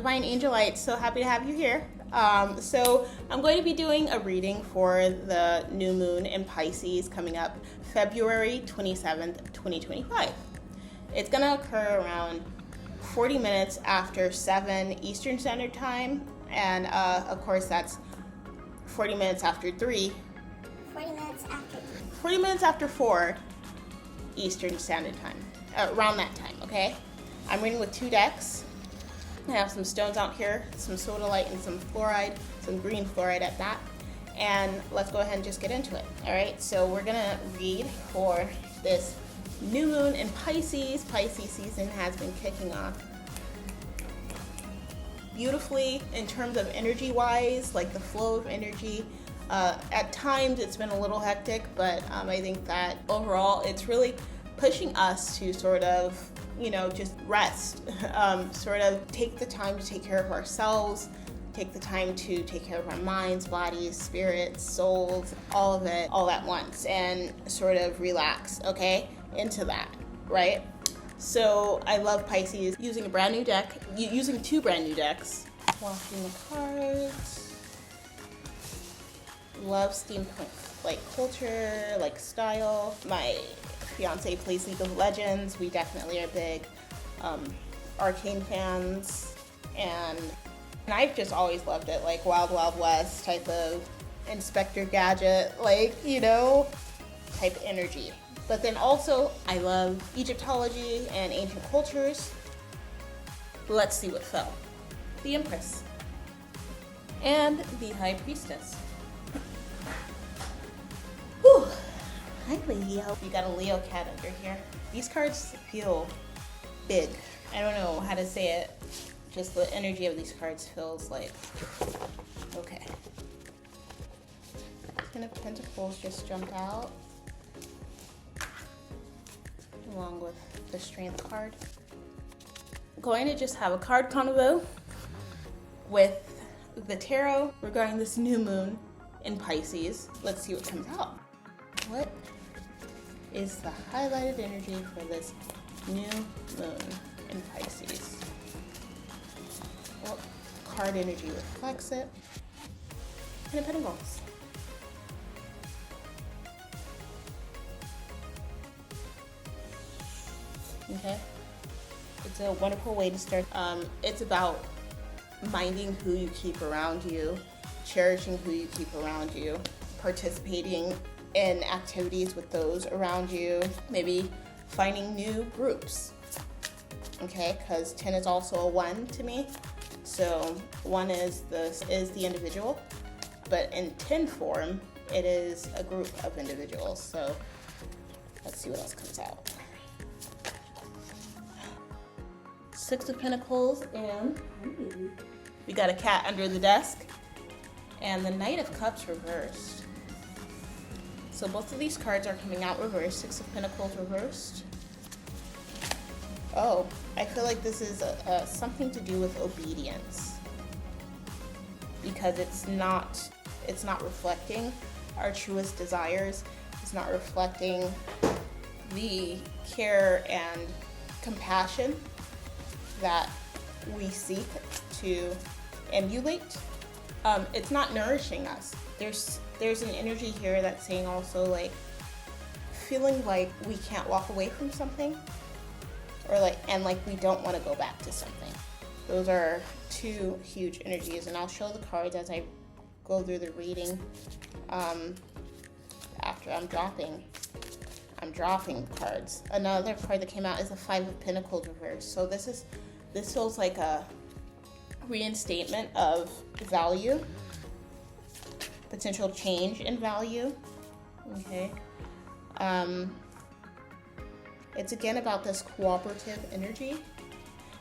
Divine Angelites, so happy to have you here. So I'm going to be doing a reading for the new moon in Pisces coming up February 27th, 2025. It's going to occur around 40 minutes after 7 Eastern Standard Time, and of course that's 40 minutes after 3. 40 minutes after 4 Eastern Standard Time, around that time, okay? I'm reading with 2 decks. I have some stones out here, some sodalite and some fluoride, some green fluoride at that. And let's go ahead and just get into it. All right, so we're gonna read for this new moon in Pisces. Pisces season has been kicking off beautifully in terms of energy-wise, like the flow of energy. At times it's been a little hectic, but I think that overall it's really pushing us to sort of, just rest, sort of take the time to take care of ourselves, take the time to take care of our minds, bodies, spirits, souls, all of it, all at once, and sort of relax, okay, into that, right? So I love Pisces using a brand new deck, using 2 brand new decks, washing the cards. Love steampunk, like culture, like style. My fiance plays League of Legends. We definitely are big arcane fans, and I've just always loved it, like Wild Wild West type of Inspector Gadget, type energy. But then also I love Egyptology and ancient cultures. Let's see what fell. The Empress and the High Priestess. Whew. Hi, Leo. You got a Leo cat under here. These cards feel big. I don't know how to say it. Just the energy of these cards feels like, okay. 10 of Pentacles just jumped out, along with the Strength card. I'm going to just have a card convo with the tarot regarding this new moon in Pisces. Let's see what comes out. What is the highlighted energy for this new moon in Pisces? What card energy reflects it? Ten of Pentacles. Okay. It's a wonderful way to start. It's about minding who you keep around you, cherishing who you keep around you, participating in activities with those around you, maybe finding new groups, okay? Because 10 is also a 1 to me. So 1 is the individual, but in 10 form, it is a group of individuals. So let's see what else comes out. 6 of Pentacles, and we got a cat under the desk, and the Knight of Cups reversed. So both of these cards are coming out reversed. 6 of Pentacles reversed. Oh, I feel like this is something to do with obedience, because it's not reflecting our truest desires. It's not reflecting the care and compassion that we seek to emulate. It's not nourishing us. There's an energy here that's saying also, like, feeling like we can't walk away from something, or like we don't want to go back to something. Those are 2 huge energies, and I'll show the cards as I go through the reading. After I'm dropping cards. Another card that came out is the 5 of Pentacles reversed. So this feels like a reinstatement of value, potential change in value, okay? It's again about this cooperative energy.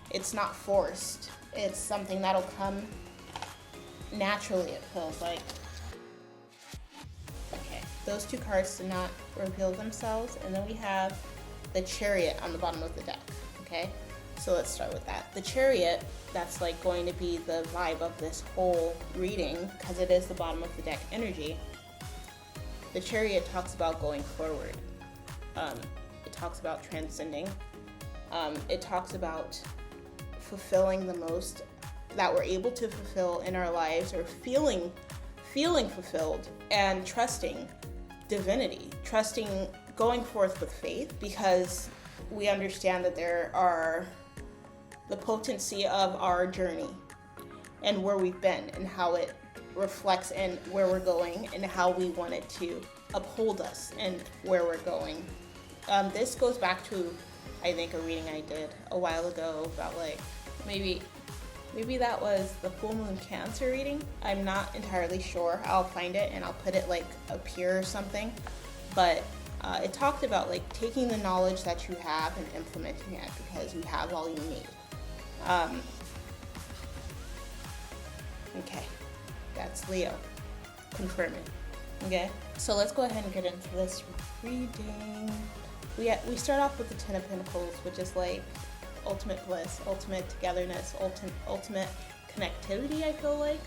It's not forced. It's something that'll come naturally, it feels like. Okay, those 2 cards did not reveal themselves, and then we have the Chariot on the bottom of the deck, okay? So let's start with that. The Chariot, that's like going to be the vibe of this whole reading, because it is the bottom of the deck energy. The Chariot talks about going forward. It talks about transcending. It talks about fulfilling the most that we're able to fulfill in our lives, or feeling fulfilled, and trusting divinity, trusting going forth with faith, because we understand that there are the potency of our journey and where we've been and how it reflects in where we're going and how we want it to uphold us and where we're going. This goes back to, I think, a reading I did a while ago about like maybe that was the full moon Cancer reading. I'm not entirely sure. I'll find it and I'll put it like up here or something. But it talked about like taking the knowledge that you have and implementing it, because you have all you need. Okay, that's Leo confirming. Okay, so let's go ahead and get into this reading. We start off with the Ten of Pentacles, which is like ultimate bliss, ultimate togetherness, ultimate connectivity. I feel like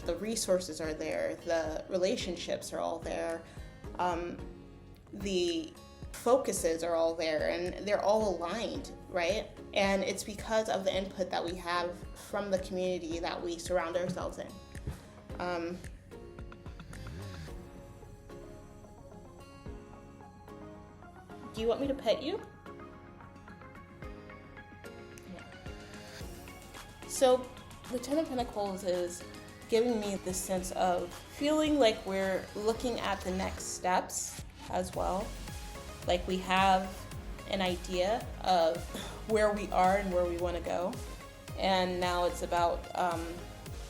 the resources are there, the relationships are all there, the focuses are all there, and they're all aligned, right? And it's because of the input that we have from the community that we surround ourselves in. Do you want me to pet you? Yeah. So the Ten of Pentacles is giving me this sense of feeling like we're looking at the next steps as well. Like we have an idea of where we are and where we want to go. And now it's about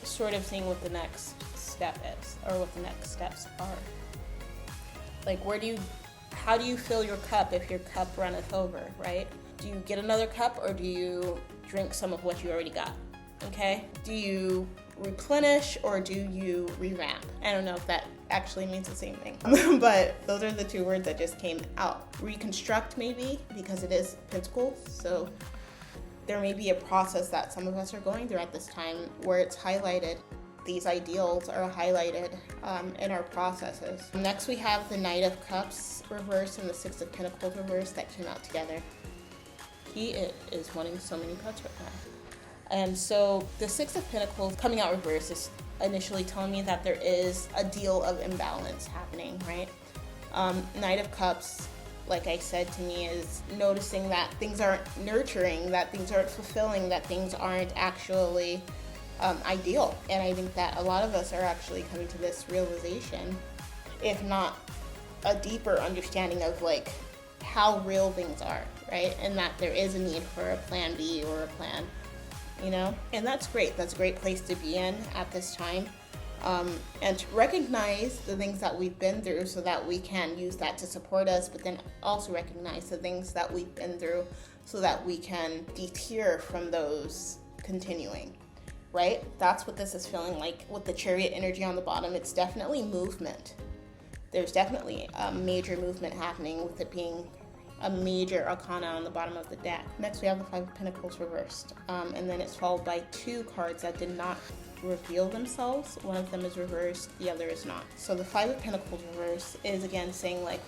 sort of seeing what the next step is, or what the next steps are. Like how do you fill your cup if your cup runneth over, right? Do you get another cup, or do you drink some of what you already got? Okay? Do you replenish, or do you revamp? I don't know if that actually means the same thing, but those are the two words that just came out. Reconstruct, maybe, because it is Pentacles, so there may be a process that some of us are going through at this time where it's highlighted. These ideals are highlighted in our processes. Next, we have the Knight of Cups reversed and the Six of Pentacles reversed that came out together. He is wanting so many pets right now. And so the Six of Pentacles coming out reversed is initially telling me that there is a deal of imbalance happening, right? Knight of Cups, like I said, to me is noticing that things aren't nurturing, that things aren't fulfilling, that things aren't actually ideal. And I think that a lot of us are actually coming to this realization, if not a deeper understanding of like how real things are, right? And that there is a need for a plan B or a plan, you know? And that's great. That's a great place to be in at this time. And to recognize the things that we've been through so that we can use that to support us, but then also recognize the things that we've been through so that we can deter from those continuing, right? That's what this is feeling like with the Chariot energy on the bottom. It's definitely movement. There's definitely a major movement happening with it being a major arcana on the bottom of the deck. Next, we have the Five of Pentacles reversed. And then it's followed by two cards that did not reveal themselves. One of them is reversed, the other is not. So the Five of Pentacles reversed is again saying like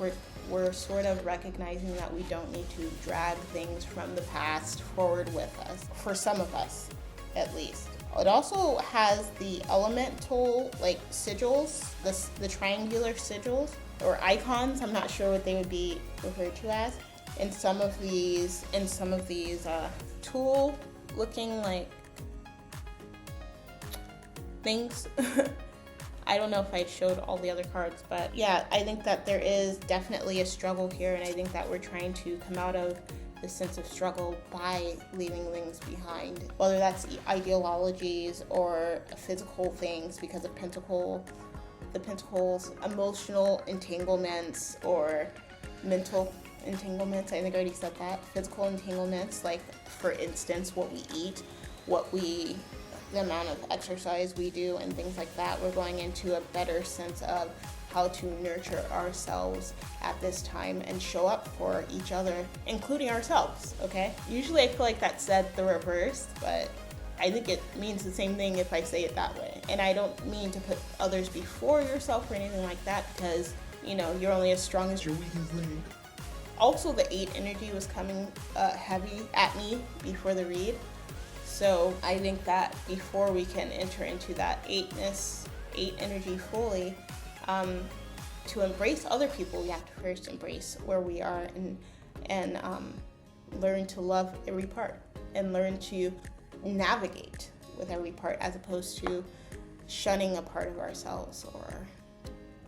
we're sort of recognizing that we don't need to drag things from the past forward with us, for some of us at least. It also has the elemental like sigils, the triangular sigils or icons. I'm not sure what they would be referred to as in some of these tool looking like things. I don't know if I showed all the other cards, but yeah, I think that there is definitely a struggle here, and I think that we're trying to come out of the sense of struggle by leaving things behind, whether that's ideologies or physical things because of the Pentacles, emotional entanglements or mental entanglements. I think I already said that. Physical entanglements, like for instance, what we eat, the amount of exercise we do and things like that. We're going into a better sense of how to nurture ourselves at this time and show up for each other, including ourselves, okay? Usually I feel like that said the reverse, but I think it means the same thing if I say it that way. And I don't mean to put others before yourself or anything like that, because, you know, you're only as strong as your weakest link. Also, the 8 energy was coming heavy at me before the read. So I think that before we can enter into that eight energy fully, to embrace other people, we have to first embrace where we are and learn to love every part and learn to navigate with every part, as opposed to shunning a part of ourselves or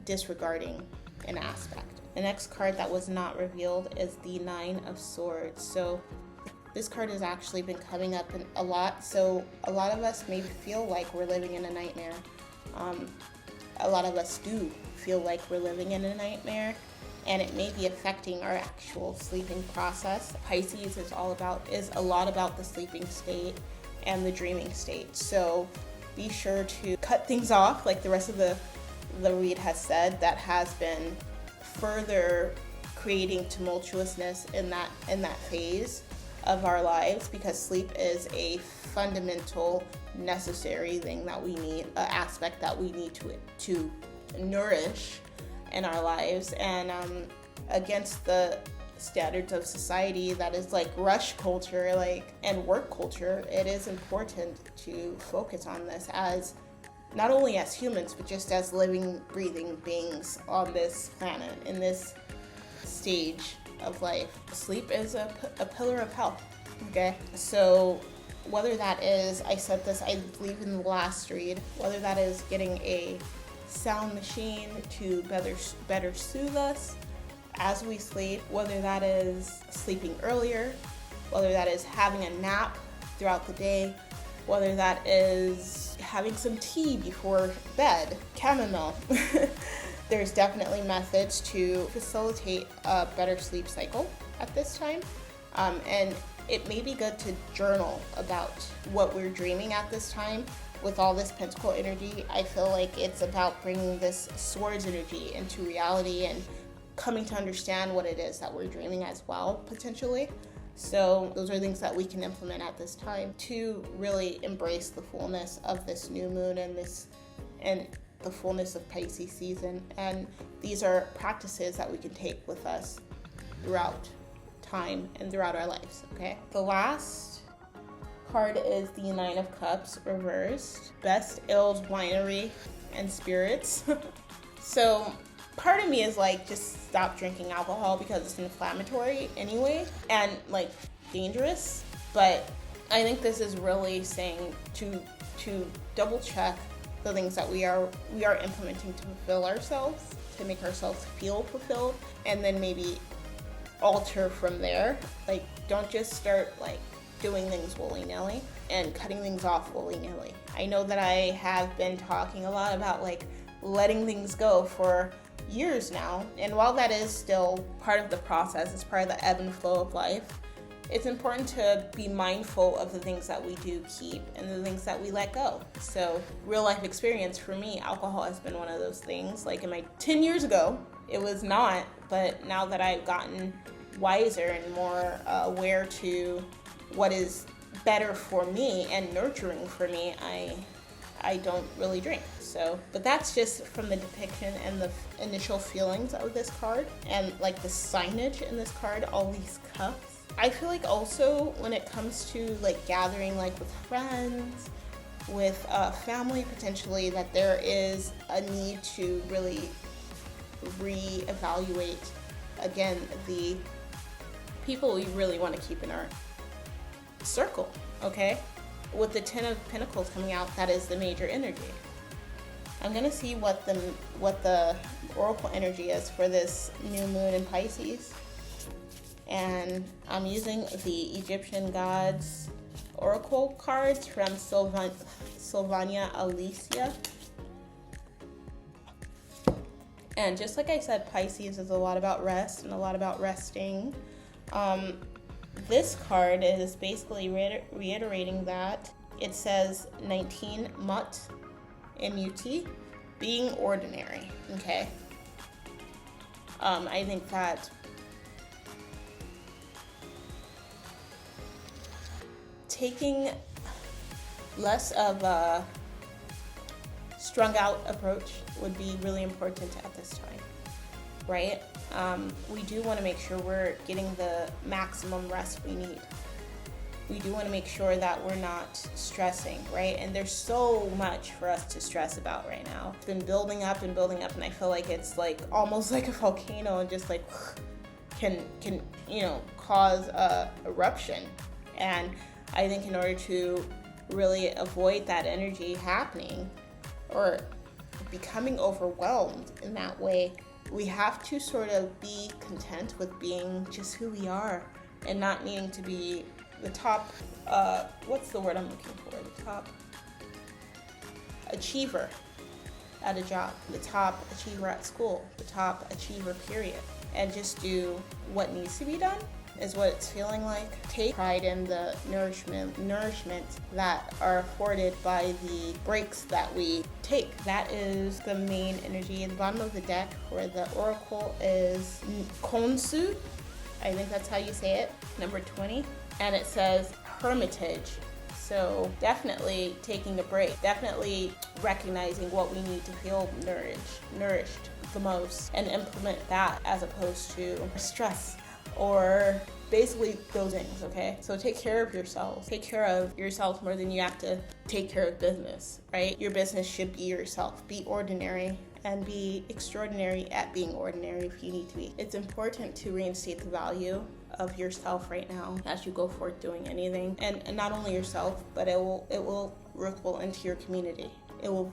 disregarding an aspect. The next card that was not revealed is the Nine of Swords. So this card has actually been coming up a lot. So a lot of us may feel like we're living in a nightmare. A lot of us do feel like we're living in a nightmare, and it may be affecting our actual sleeping process. Pisces is a lot about the sleeping state and the dreaming state. So be sure to cut things off, like the rest of the read has said, that has been further creating tumultuousness in that phase of our lives, because sleep is a fundamental, necessary thing that we need, an aspect that we need to nourish in our lives. And against the standards of society that is like rush culture, and work culture, it is important to focus on this as not only as humans, but just as living, breathing beings on this planet, in this stage of life. Sleep is a pillar of health, okay? So whether that is, I said this, I believe, in the last read, whether that is getting a sound machine to better soothe us as we sleep, whether that is sleeping earlier, whether that is having a nap throughout the day, whether that is having some tea before bed, chamomile. There's definitely methods to facilitate a better sleep cycle at this time. And it may be good to journal about what we're dreaming at this time. With all this Pentacle energy, I feel like it's about bringing this Swords energy into reality and coming to understand what it is that we're dreaming as well, potentially. So those are things that we can implement at this time to really embrace the fullness of this new moon and the fullness of Pisces season. And these are practices that we can take with us throughout time and throughout our lives, okay? The last card is the Nine of Cups reversed. Best Ales Winery and Spirits. So part of me is like, just stop drinking alcohol because it's inflammatory anyway and like dangerous. But I think this is really saying to double check the things that we are implementing to fulfill ourselves, to make ourselves feel fulfilled, and then maybe alter from there. Like, don't just start like doing things willy-nilly and cutting things off willy-nilly. I know that I have been talking a lot about like letting things go for years now, and while that is still part of the process, it's part of the ebb and flow of life, it's important to be mindful of the things that we do keep and the things that we let go. So real life experience for me, alcohol has been one of those things. Like 10 years ago, it was not, but now that I've gotten wiser and more aware to what is better for me and nurturing for me, I don't really drink. So, but that's just from the depiction and the initial feelings of this card and like the signage in this card, all these cups. I feel like also when it comes to like gathering like with friends, with family potentially, that there is a need to really reevaluate again the people we really want to keep in our circle, okay? With the Ten of Pentacles coming out, that is the major energy. I'm gonna see what the Oracle energy is for this new moon in Pisces. And I'm using the Egyptian Gods Oracle cards from Sylvania Alicia. And just like I said, Pisces is a lot about rest and a lot about resting. This card is basically reiterating that. It says 19 Mut, M-U-T, being ordinary, okay? I think that taking less of a strung out approach would be really important at this time, right? We do want to make sure we're getting the maximum rest we need. we do want to make sure that we're not stressing, right? And there's so much for us to stress about right now. It's been building up and building up, and I feel like it's like almost like a volcano, and just like can cause a eruption. And I think in order to really avoid that energy happening or becoming overwhelmed in that way, we have to sort of be content with being just who we are and not needing to be the top, what's the word I'm looking for? The top achiever at a job, the top achiever at school, the top achiever period, and just do what needs to be done is what it's feeling like. Take pride in the nourishment that are afforded by the breaks that we take. That is the main energy. At the bottom of the deck for the oracle is Konsu. I think that's how you say it, number 20. And it says hermitage. So definitely taking a break, definitely recognizing what we need to feel nourished the most, and implement that as opposed to stress or basically those things, okay? So take care of yourself. Take care of yourself more than you have to take care of business, right? Your business should be yourself. Be ordinary and be extraordinary at being ordinary if you need to be. It's important to reinstate the value of yourself right now as you go forth doing anything, and not only yourself, but it will ripple into your community. It'll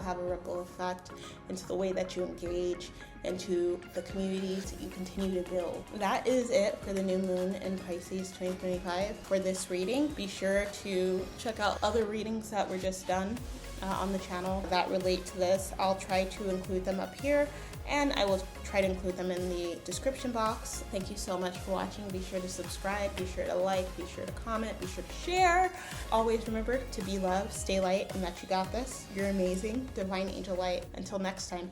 have a ripple effect into the way that you engage, into the communities that you continue to build. That is it for the new moon in Pisces 2025 for this reading. Be sure to check out other readings that were just done on the channel that relate to this. I'll try to include them up here, and I will try to include them in the description box. Thank you so much for watching. Be sure to subscribe, be sure to like, be sure to comment, be sure to share. Always remember to be love, stay light, and that you got this. You're amazing. Divine angel light. Until next time.